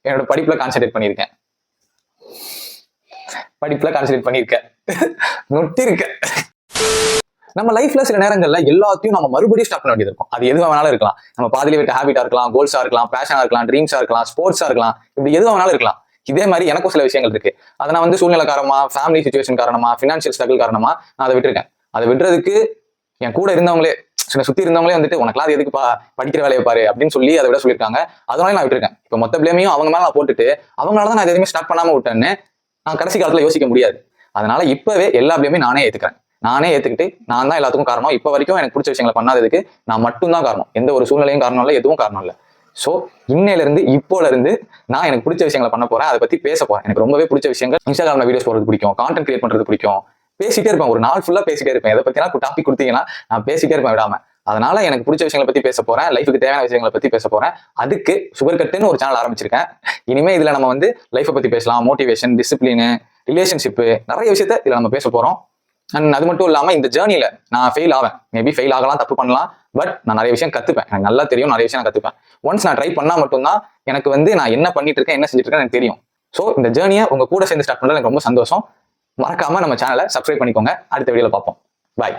என்னோட படிப்புல கான்சென்ட்ரேட் பண்ணியிருக்கேன். நொட்டி இருக்க. நம்ம லைஃப்ல சில நேரங்கள்ல எல்லாத்தையும் நம்ம மறுபடியும் ஸ்டார்ட் பண்ண வேண்டியது இருக்கும். அது எதுவாக வேணாலும் இருக்கலாம். நம்ம பாதியில விட்ட ஹேபிட்டா இருக்கலாம், கோல்ஸா இருக்கலாம், பேஷனா இருக்கலாம், ட்ரீம்ஸா இருக்கலாம், ஸ்போர்ட்ஸா இருக்கலாம், இப்படி எதுவாக வேணாலும் இருக்கலாம். இதே மாதிரி எனக்கும் சில விஷயங்கள் இருக்கு. அதை நான் வந்து சூழ்நிலை காரணமா, ஃபேமிலி சிச்சுவேஷன் காரணமா, ஃபினான்ஷியல் ஸ்ட்ரகிள் காரணமா நான் அதை விட்டுருக்கேன். அதை விடுறதுக்கு என் கூட இருந்தவங்களே, சுத்தி இருந்தவங்களே வந்துட்டு உனக்குலாம் அது எதுக்குப்பா, படிக்கிற வேலையை பாரு அப்படின்னு சொல்லி அதை விட சொல்லியிருக்காங்க. அதனால நான் விட்டுருக்கேன். இப்போ மொத்த பிளேமையும் அவங்க மேல நான் போட்டுட்டு அவங்களாலதான் நான் எதுவுமே ஸ்டார்ட் பண்ணாம விட்டேன்னு நான் கடைசி காலத்துல யோசிக்க முடியாது. அதனால இப்பவே எல்லா பிளேமே நானே ஏத்துக்கிறேன். நானே ஏத்துக்கிட்டு நான் தான் எல்லாத்துக்கும் காரணம். இப்ப வரைக்கும் எனக்கு பிடிச்ச விஷயங்களை பண்ணாததுக்கு நான் மட்டும்தான் காரணம். எந்த ஒரு சூழ்நிலையும் காரணம் இல்லை, எதுவும் காரணம் இல்லை. ஸோ இன்னையில இருந்து இப்போல இருந்து நான் எனக்கு பிடிச்ச விஷயங்களை பண்ண போறேன். அதை பத்தி பேச போறேன். எனக்கு ரொம்பவே பிடிச்ச விஷயங்கள் இன்ஸ்டாகிராம்ல வீடியோஸ் போடுறது பிடிக்கும், கான்டென்ட் கிரியேட் பண்றது பிடிக்கும். பேசிட்டே இருப்பேன், ஒரு நாள் ஃபுல்லா பேசிட்டே இருப்பேன். எதை பத்தினா டாபிக் கொடுத்தீங்கன்னா நான் பேசிட்டே இருப்பேன் விடாம. அதனால எனக்கு பிடிச்ச விஷயங்களை பத்தி பேச போறேன், லைஃபுக்கு தேவையான விஷயங்களை பத்தி பேச போறேன். அதுக்கு சுகர் கட்டுன்னு ஒரு சேனல் ஆரம்பிச்சிருக்கேன். இனிமே இதுல நம்ம வந்து லைஃபை பத்தி பேசலாம், மோட்டிவேஷன், டிசிப்ளின், ரிலேஷன்ஷிப்பு, நிறைய விஷயத்த இதுல நம்ம பேச போறோம். அண்ட் அது மட்டும் இல்லாம இந்த ஜேர்னில நான் ஃபெயில் ஆவேன், மேபி ஃபெயில் ஆகலாம், தப்பு பண்ணலாம், பட் நான் நிறைய விஷயம் கத்துப்பேன். எனக்கு நல்லா தெரியும், நிறைய விஷயம் நான் கத்துப்பேன். ஒன்ஸ் நான் ட்ரை பண்ணா மட்டும்தான் எனக்கு வந்து நான் என்ன பண்ணிட்டு இருக்கேன், என்ன செஞ்சுட்டு இருக்கேன் எனக்கு தெரியும். ஸோ இந்த ஜேர்னியை உங்க கூட சேர்ந்து ஸ்டார்ட் பண்றது எனக்கு ரொம்ப சந்தோஷம். மறக்காம நம்ம சேனலை சப்ஸ்கிரைப் பண்ணிக்கோங்க. அடுத்த வீடியோல பார்ப்போம். பாய்.